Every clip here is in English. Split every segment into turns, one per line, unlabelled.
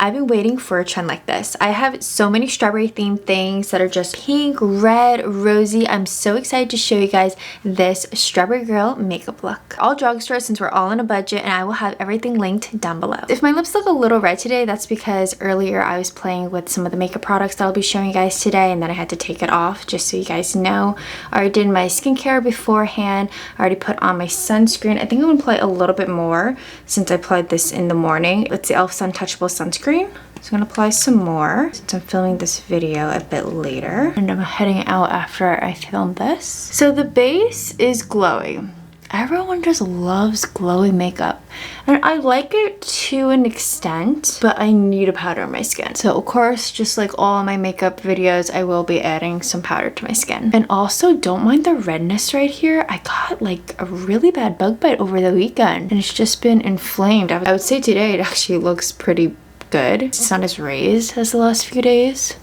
I've been waiting for a trend like this. I have so many strawberry themed things that are just pink, red, rosy. I'm so excited to show you guys this strawberry girl makeup look. All drugstore since we're all on a budget, and I will have everything linked down below. If my lips look a little red today, that's because earlier I was playing with some of the makeup products that I'll be showing you guys today, and then I had to take it off just so you guys know. I already did my skincare beforehand. I already put on my sunscreen. I think I'm gonna apply a little bit more since I applied this in the morning. It's the e.l.f. Suntouchable sunscreen. So I'm gonna apply some more since I'm filming this video a bit later, and I'm heading out after I film this. So the base is glowy. Everyone just loves glowy makeup, and I like it to an extent, but I need a powder on my skin. So of course, just like all my makeup videos, I will be adding some powder to my skin. And also, don't mind the redness right here. I got like a really bad bug bite over the weekend, and it's just been inflamed. I would say today it actually looks pretty good. It's not as raised as the last few days,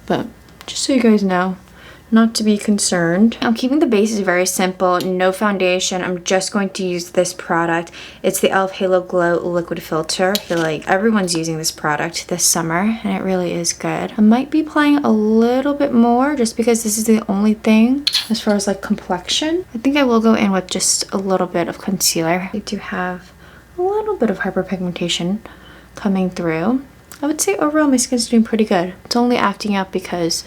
but just so you guys know, not to be concerned. I'm keeping the bases very simple, no foundation. I'm just going to use this product. It's the e.l.f. Halo Glow Liquid Filter. I feel like everyone's using this product this summer, and it really is good. I might be applying a little bit more just because this is the only thing as far as like complexion. I think I will go in with just a little bit of concealer. I do have a little bit of hyperpigmentation coming through. I would say overall my skin's doing pretty good. It's only acting up because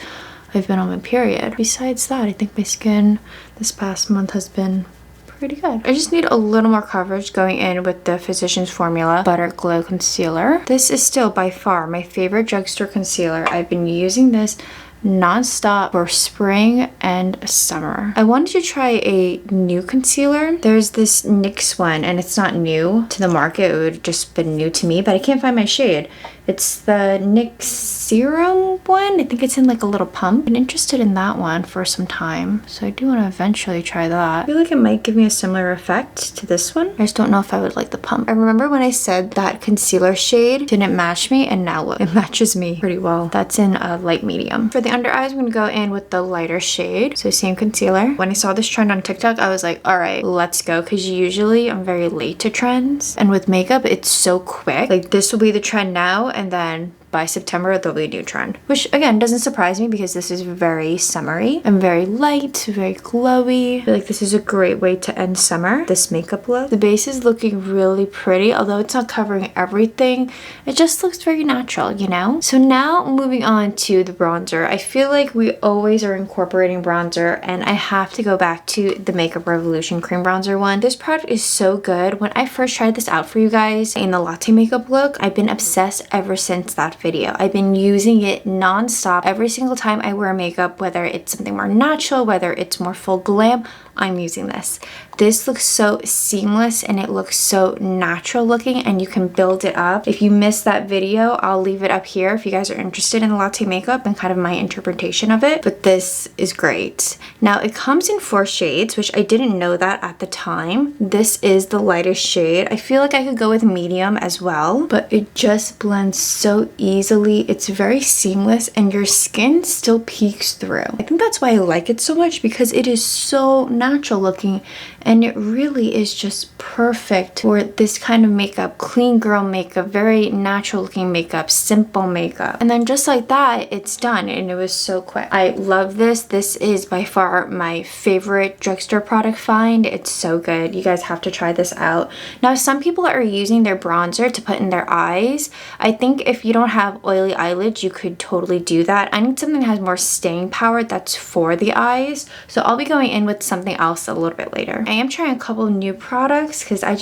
I've been on my period. Besides that, I think my skin this past month has been pretty good. I just need a little more coverage going in with the Physicians Formula Butter Glow Concealer. This is still by far my favorite drugstore concealer. I've been using this non-stop for spring and summer. I wanted to try a new concealer. There's this NYX one, and it's not new to the market. It would have just been new to me, but I can't find my shade. It's the NYX Serum one. I think it's in like a little pump. I've been interested in that one for some time, so I do want to eventually try that. I feel like it might give me a similar effect to this one. I just don't know if I would like the pump. I remember when I said that concealer shade didn't match me, and now look, it matches me pretty well. That's in a light medium. For the under eyes, I'm gonna go in with the lighter shade, so same concealer. When I saw this trend on TikTok, I was like, all right, let's go, because usually I'm very late to trends, and with makeup, it's so quick. Like, this will be the trend now, and then by September there'll be a new trend, which again doesn't surprise me because this is very summery and very light, very glowy. I feel like this is a great way to end summer, this makeup look. The base is looking really pretty, although it's not covering everything. It just looks very natural, you know? So now moving on to the bronzer. I feel like we always are incorporating bronzer, and I have to go back to the Makeup Revolution cream bronzer one. This product is so good. When I first tried this out for you guys in the latte makeup look, I've been obsessed ever since that video. I've been using it non-stop every single time I wear makeup, whether it's something more natural, whether it's more full glam, I'm using this. This looks so seamless, and it looks so natural looking, and you can build it up. If you missed that video, I'll leave it up here if you guys are interested in the latte makeup and kind of my interpretation of it, but this is great. Now it comes in 4 shades, which I didn't know that at the time. This is the lightest shade. I feel like I could go with medium as well, but it just blends so easily. It's very seamless, and your skin still peeks through. I think that's why I like it so much, because it is so natural looking, and it really is just perfect for this kind of makeup. Clean girl makeup, very natural looking makeup, simple makeup. And then just like that, it's done, and it was so quick. I love this. This is by far my favorite drugstore product find. It's so good. You guys have to try this out. Now, some people are using their bronzer to put in their eyes. I think if you don't have oily eyelids, you could totally do that. I need something that has more staying power that's for the eyes, so I'll be going in with something else a little bit later. I am trying a couple of new products because I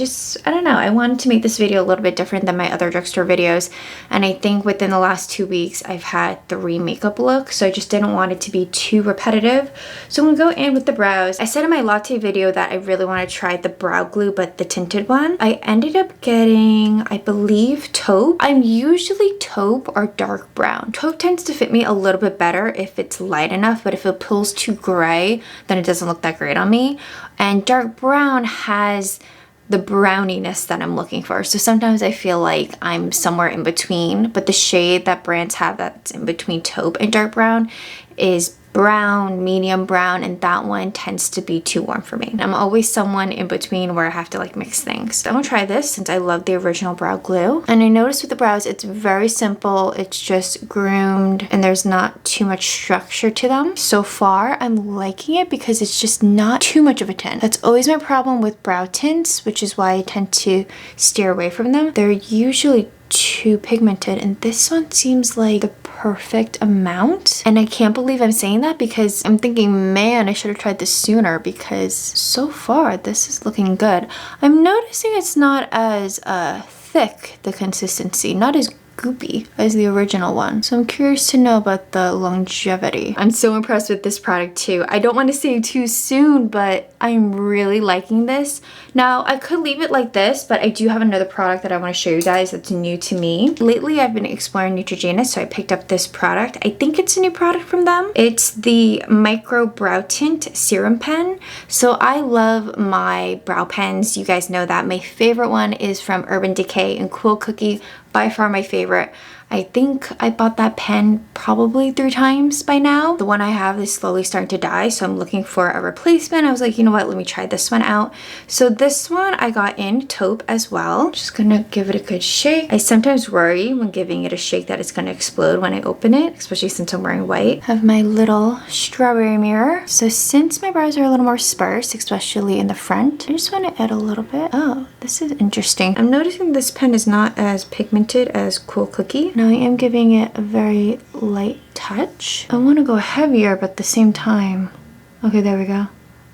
don't know, I wanted to make this video a little bit different than my other drugstore videos, and I think within the last 2 weeks I've had 3 makeup looks, so I just didn't want it to be too repetitive. So I'm gonna go in with the brows. I said in my latte video that I really want to try the brow glue, but the tinted one. I ended up getting, I believe, Taupe. I'm usually Taupe or dark brown. Taupe tends to fit me a little bit better if it's light enough, but if it pulls too gray, then it doesn't look that great on me. And dark brown has the browniness that I'm looking for. So sometimes I feel like I'm somewhere in between, but the shade that brands have that's in between taupe and dark brown is brown, medium brown, and that one tends to be too warm for me. I'm always someone in between where I have to like mix things. I'm gonna try this since I love the original brow glue. And I noticed with the brows, it's very simple. It's just groomed and there's not too much structure to them. So far, I'm liking it because it's just not too much of a tint. That's always my problem with brow tints, which is why I tend to steer away from them. They're usually too pigmented, and this one seems like the perfect amount. And I can't believe I'm saying that because I'm thinking, man, I should have tried this sooner, because so far this is looking good. I'm noticing it's not as thick, the consistency, not as goopy as the original one. So I'm curious to know about the longevity. I'm so impressed with this product too. I don't want to say too soon, but I'm really liking this. Now, I could leave it like this, but I do have another product that I want to show you guys that's new to me. Lately, I've been exploring Neutrogena, so I picked up this product. I think it's a new product from them. It's the Microbrow Tint Serum Pen. So I love my brow pens. You guys know that. My favorite one is from Urban Decay and Cool Cookie. By far my favorite. I think I bought that pen probably 3 times by now. The one I have is slowly starting to die, so I'm looking for a replacement. I was like, you know what, let me try this one out. So this one I got in Taupe as well. Just gonna give it a good shake. I sometimes worry when giving it a shake that it's gonna explode when I open it, especially since I'm wearing white. I have my little strawberry mirror. So since my brows are a little more sparse, especially in the front, I just want to add a little bit. Oh, this is interesting. I'm noticing this pen is not as pigmented as Cool Cookie. Now I am giving it a very light touch. I want to go heavier, but at the same time, okay, there we go.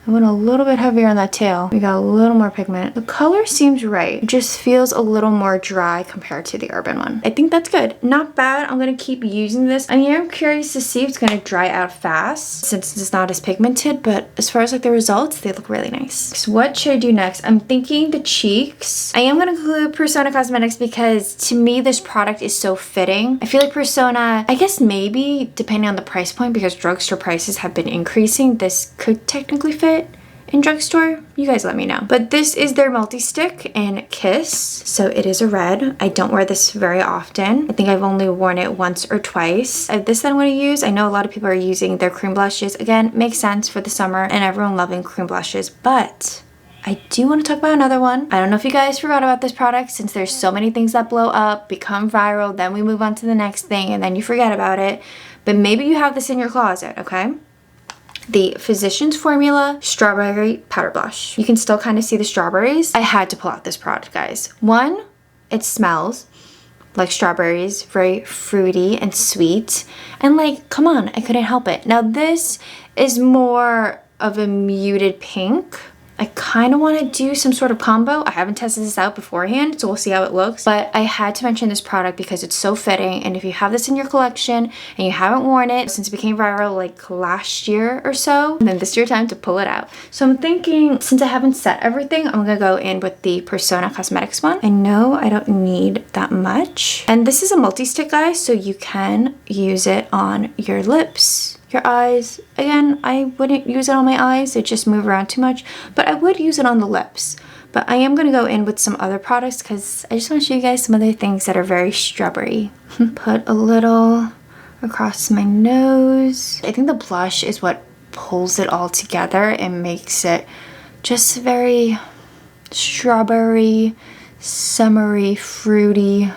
I went a little bit heavier on that tail. We got a little more pigment. The color seems right. It just feels a little more dry compared to the Urban one. I think that's good. Not bad. I'm going to keep using this. I am curious to see if it's going to dry out fast since it's not as pigmented, but as far as like the results, they look really nice. So what should I do next? I'm thinking the cheeks. I am going to include Persona Cosmetics because to me, this product is so fitting. I feel like Persona, I guess maybe depending on the price point, because drugstore prices have been increasing, this could technically fit in drugstore. You guys let me know. But this is their multi-stick in Kiss. So it is a red. I don't wear this very often. I think I've only worn it once or twice. I have this that I'm going to use. I know a lot of people are using their cream blushes. Again, makes sense for the summer and everyone loving cream blushes. But I do want to talk about another one. I don't know if you guys forgot about this product since there's so many things that blow up, become viral, then we move on to the next thing and then you forget about it. But maybe you have this in your closet, okay? The Physicians Formula Strawberry Powder Blush. You can still kind of see the strawberries. I had to pull out this product, guys. One, it smells like strawberries, very fruity and sweet. And like, come on, I couldn't help it. Now this is more of a muted pink. I kind of want to do some sort of combo. I haven't tested this out beforehand, so we'll see how it looks. But I had to mention this product because it's so fitting. And if you have this in your collection and you haven't worn it since it became viral like last year or so, then this is your time to pull it out. So I'm thinking, since I haven't set everything, I'm gonna go in with the Persona Cosmetics one. I know I don't need that much. And this is a multi-stick, guys, so you can use it on your lips, your eyes. Again, I wouldn't use it on my eyes. It just move around too much, but I would use it on the lips. But I am going to go in with some other products because I just want to show you guys some other things that are very strawberry. Put a little across my nose. I think the blush is what pulls it all together and makes it just very strawberry, summery, fruitiness,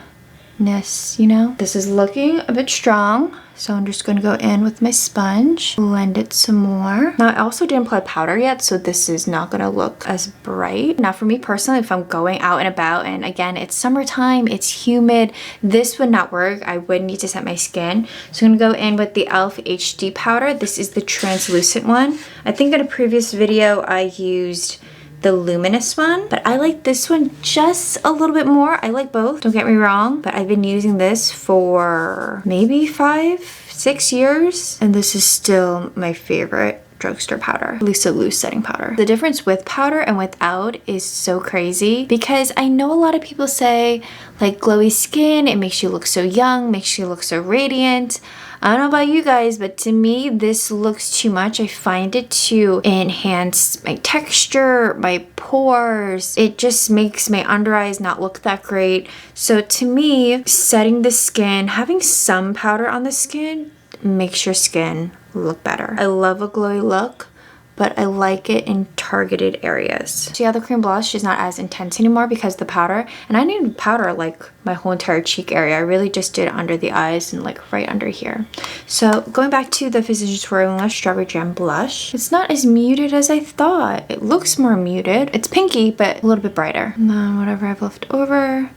you know? This is looking a bit strong. So I'm just going to go in with my sponge, blend it some more. Now I also didn't apply powder yet, so this is not going to look as bright. Now for me personally, if I'm going out and about, and again, it's summertime, it's humid, this would not work. I would need to set my skin. So I'm going to go in with the e.l.f. HD powder. This is the translucent one. I think in a previous video I used the luminous one, but I like this one just a little bit more. I like both, don't get me wrong, but I've been using this for maybe 5-6 years, and this is still my favorite drugstore powder, at least a loose setting powder. The difference with powder and without is so crazy because I know a lot of people say like glowy skin, it makes you look so young, makes you look so radiant. I don't know about you guys, but to me, this looks too much. I find it to enhance my texture, my pores. It just makes my under eyes not look that great. So to me, setting the skin, having some powder on the skin makes your skin look better. I love a glowy look, but I like it in targeted areas. So yeah, the cream blush is not as intense anymore because the powder, and I didn't powder like my whole entire cheek area. I really just did it under the eyes and like right under here. So going back to the Physicians Formula Strawberry Jam Blush, it's not as muted as I thought. It looks more muted. It's pinky, but a little bit brighter. And then whatever I've left over,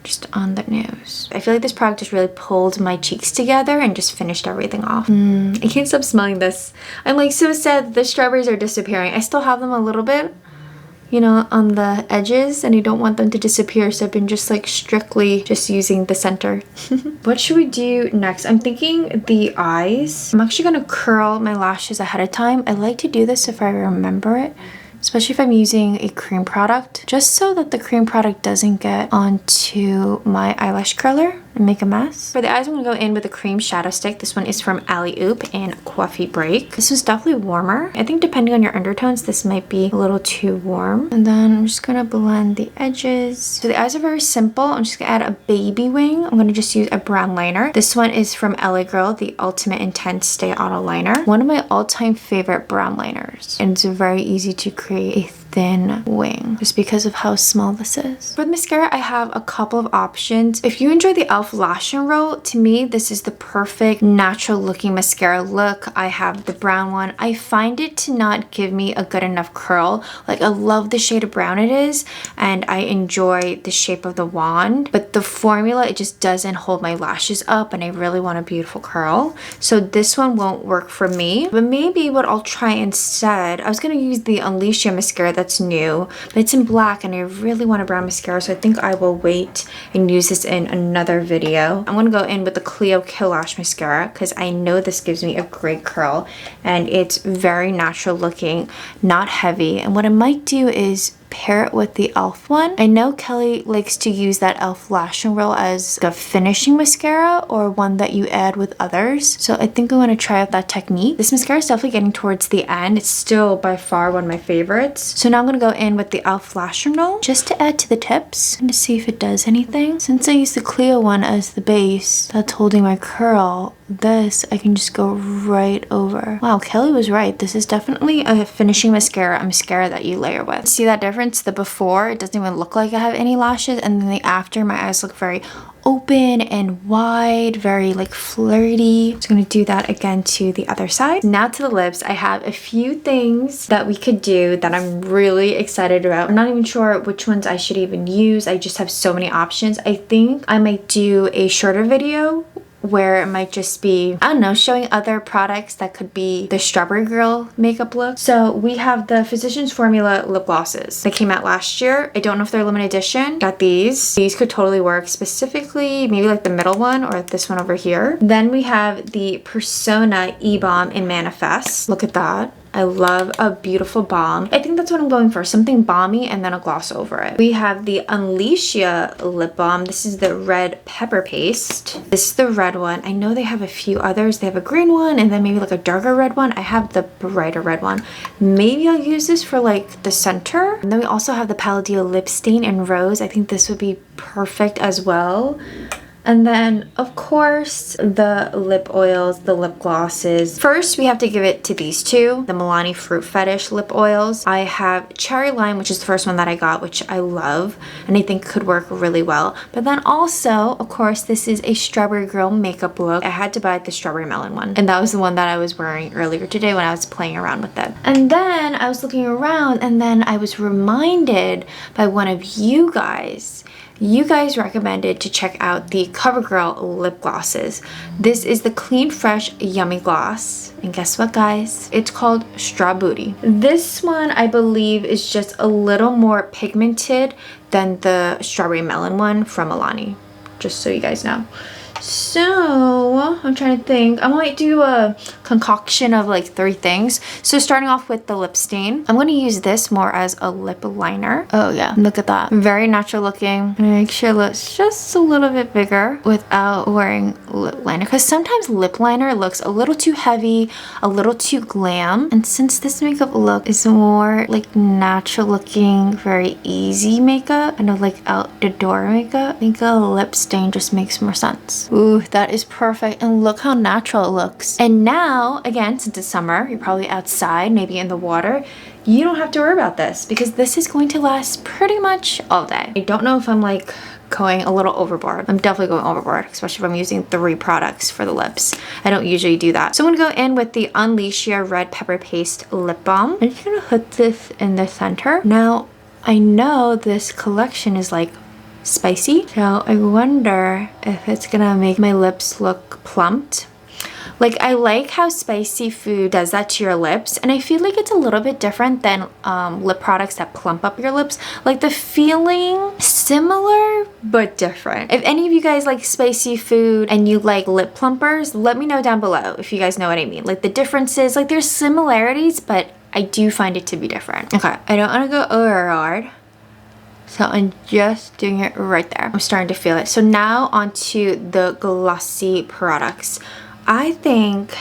just on the nose. I feel like this product just really pulled my cheeks together and just finished everything off. I can't stop smelling this. I'm like so sad the strawberries are disappearing. I still have them a little bit, you know, on the edges, and I don't want them to disappear, so I've been just like strictly just using the center. What should we do next? I'm thinking the eyes. I'm actually gonna curl my lashes ahead of time. I like to do this if I remember it, especially if I'm using a cream product, just so that the cream product doesn't get onto my eyelash curler and make a mess. For the eyes, I'm gonna go in with a cream shadow stick. This one is from Alleyoop in Coffee Break. This was definitely warmer. I think depending on your undertones, this might be a little too warm. And then I'm just gonna blend the edges. So the eyes are very simple. I'm just gonna add a baby wing. I'm gonna just use a brown liner. This one is from LA Girl, the Ultimate Intense Stay Auto Liner. One of my all-time favorite brown liners. And it's very easy to create a thin wing just because of how small this is. For the mascara, I have a couple of options. If you enjoy the e.l.f. Lash and Roll, to me this is the perfect natural looking mascara look. I have the brown one. I find it to not give me a good enough curl. Like, I love the shade of brown it is, and I enjoy the shape of the wand, but the formula, it just doesn't hold my lashes up, and I really want a beautiful curl. So this one won't work for me, but maybe what I'll try instead, I was gonna use the Unleash mascara that's new, but it's in black and I really want a brown mascara, so I think I will wait and use this in another video. I'm gonna go in with the Clio Kill Lash mascara because I know this gives me a great curl and it's very natural looking, not heavy. And what I might do is pair it with the e.l.f. one. I know Kelly likes to use that e.l.f. Lash and Roll as a finishing mascara or one that you add with others. So I think I'm going to try out that technique. This mascara is definitely getting towards the end. It's still by far one of my favorites. So now I'm going to go in with the e.l.f. Lash and Roll just to add to the tips and to see if it does anything. Since I used the Clio one as the base that's holding my curl, this I can just go right over. Wow, Kelly was right. This is definitely a finishing mascara, a mascara that you layer with. See that difference? The before, it doesn't even look like I have any lashes, and then the after, my eyes look very open and wide, very like flirty. Just gonna do that again to the other side. Now to the lips, I have a few things that we could do that I'm really excited about. I'm not even sure which ones I should even use. I just have so many options. I think I might do a shorter video where it might just be, I don't know, showing other products that could be the Strawberry Girl makeup look. So we have the Physicians Formula lip glosses. They came out last year. I don't know if they're limited edition. Got these. These could totally work, specifically maybe like the middle one or this one over here. Then we have the Persona E-Balm in Manifest. Look at that. I love a beautiful balm. I think that's what I'm going for, something balmy and then a gloss over it. We have the Unleashia lip balm. This is the red pepper paste. This is the red one. I know they have a few others. They have a green one and then maybe like a darker red one. I have the brighter red one. Maybe I'll use this for like the center. And then we also have the Palladio lip stain in rose. I think this would be perfect as well. And then, of course, the lip oils, the lip glosses. First, we have to give it to these two, the Milani Fruit Fetish lip oils. I have Cherry Lime, which is the first one that I got, which I love, and I think could work really well. But then also, of course, this is a Strawberry Girl makeup look. I had to buy the Strawberry Melon one, and that was the one that I was wearing earlier today when I was playing around with it. And then I was looking around, and then I was reminded by one of you guys. You guys recommended to check out the CoverGirl lip glosses. This is the Clean Fresh Yummy Gloss. And guess what, guys? It's called Straw Booty. This one, I believe, is just a little more pigmented than the Strawberry Melon one from Milani. Just so you guys know. So I'm trying to think. I might do a concoction of like 3 things. So starting off with the lip stain, I'm going to use this more as a lip liner. Oh yeah, look at that. Very natural looking. Make sure it looks just a little bit bigger without wearing lip liner, because sometimes lip liner looks a little too heavy, a little too glam. And since this makeup look is more like natural looking, very easy makeup, kind of like out the door makeup, I think a lip stain just makes more sense. Ooh, that is perfect. And look how natural it looks. And now, again, since it's summer, you're probably outside, maybe in the water. You don't have to worry about this because this is going to last pretty much all day. I don't know if I'm like going a little overboard. I'm definitely going overboard, especially if I'm using 3 products for the lips. I don't usually do that. So I'm gonna go in with the Unleashia Red Pepper Paste Lip Balm. I'm just gonna put this in the center. Now, I know this collection is like spicy, so I wonder if it's gonna make my lips look plumped. Like, I like how spicy food does that to your lips, and I feel like it's a little bit different than lip products that plump up your lips. Like, the feeling similar but different. If any of you guys like spicy food and you like lip plumpers, let me know down below if you guys know what I mean. Like, the differences, like there's similarities, but I do find it to be different. Okay, I don't want to go overboard, so I'm just doing it right there. I'm starting to feel it. So now onto the glossy products. I think,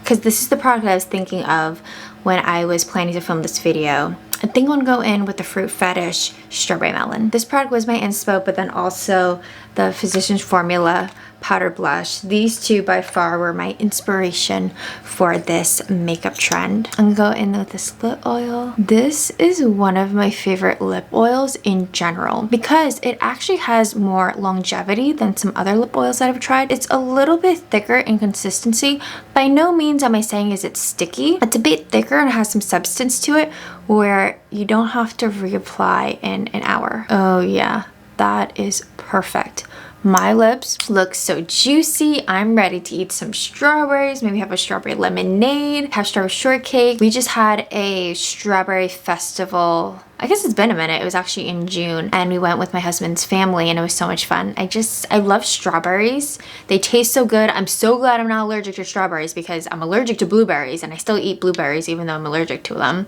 because this is the product I was thinking of when I was planning to film this video, I think I'm gonna go in with the Fruit Fetish Strawberry Melon. This product was my inspo, but then also the Physicians Formula powder blush. These two by far were my inspiration for this makeup trend. I'm gonna go in with this lip oil. This is one of my favorite lip oils in general because it actually has more longevity than some other lip oils that I've tried. It's a little bit thicker in consistency. By no means am I saying is it sticky. It's a bit thicker and has some substance to it where you don't have to reapply in an hour. Oh yeah, that is perfect. My lips look so juicy. I'm ready to eat some strawberries, maybe have a strawberry lemonade, have strawberry shortcake. We just had a strawberry festival. I guess it's been a minute. It was actually in June and we went with my husband's family and it was so much fun. I love strawberries. They taste so good. I'm so glad I'm not allergic to strawberries because I'm allergic to blueberries and I still eat blueberries even though I'm allergic to them.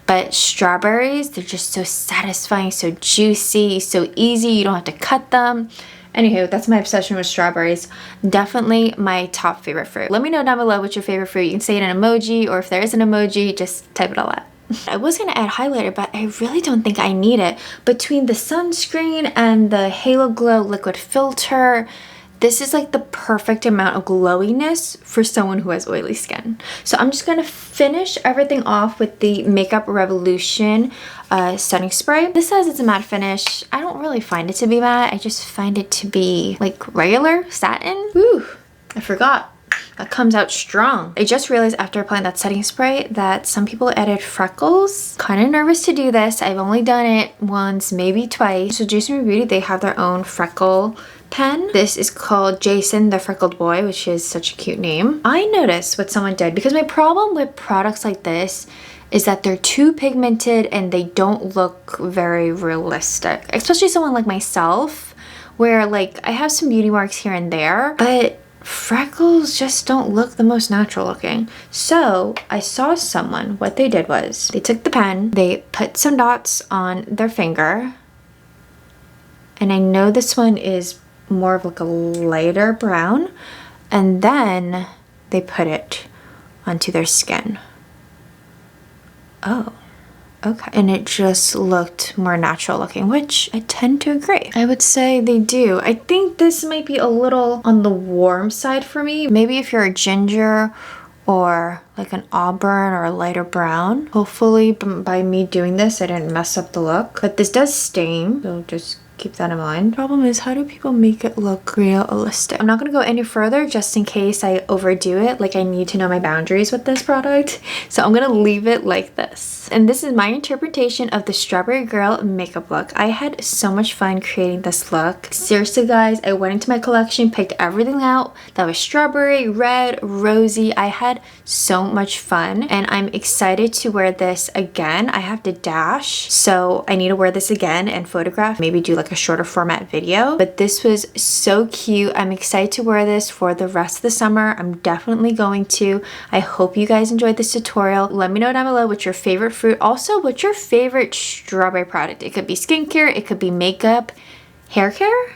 But strawberries, they're just so satisfying, so juicy, so easy. You don't have to cut them. Anywho, that's my obsession with strawberries. Definitely my top favorite fruit. Let me know down below what's your favorite fruit. You can say it in emoji, or if there is an emoji, just type it all out. I was gonna add highlighter, but I really don't think I need it. Between the sunscreen and the Halo Glow liquid filter, this is like the perfect amount of glowiness for someone who has oily skin. So I'm just gonna finish everything off with the Makeup Revolution setting spray. This says it's a matte finish. I don't really find it to be matte. I just find it to be like regular satin. Ooh, I forgot. That comes out strong. I just realized after applying that setting spray that some people added freckles. Kind of nervous to do this. I've only done it once, maybe twice. So Jason Beauty, they have their own freckle pen. This is called Jason the Freckled Boy, which is such a cute name. I noticed what someone did because my problem with products like this is that they're too pigmented and they don't look very realistic. Especially someone like myself where like I have some beauty marks here and there, but freckles just don't look the most natural looking. So I saw someone, what they did was they took the pen, they put some dots on their finger, and I know this one is more of like a lighter brown, and then they put it onto their skin. Oh, okay. And it just looked more natural looking, which I tend to agree. I would say they do. I think this might be a little on the warm side for me. Maybe if you're a ginger or like an auburn or a lighter brown. Hopefully by me doing this, I didn't mess up the look. But this does stain, so just keep that in mind. Problem is, how do people make it look realistic? I'm not gonna go any further just in case I overdo it. Like, I need to know my boundaries with this product. So I'm gonna leave it like this. And this is my interpretation of the Strawberry Girl makeup look. I had so much fun creating this look. Seriously guys, I went into my collection, picked everything out that was strawberry, red, rosy. I had so much fun and I'm excited to wear this again. I have to dash, so I need to wear this again and photograph, maybe do like a shorter format video. But this was so cute. I'm excited to wear this for the rest of the summer. I'm definitely going to. I hope you guys enjoyed this tutorial. Let me know down below what's your favorite fruit. Also, what's your favorite strawberry product? It could be skincare, it could be makeup, hair care.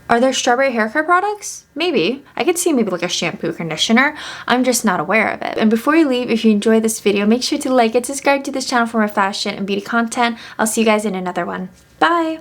Are there strawberry hair care products? Maybe. I could see maybe like a shampoo conditioner. I'm just not aware of it. And before you leave, if you enjoyed this video, make sure to like it, subscribe to this channel for more fashion and beauty content. I'll see you guys in another one. Bye!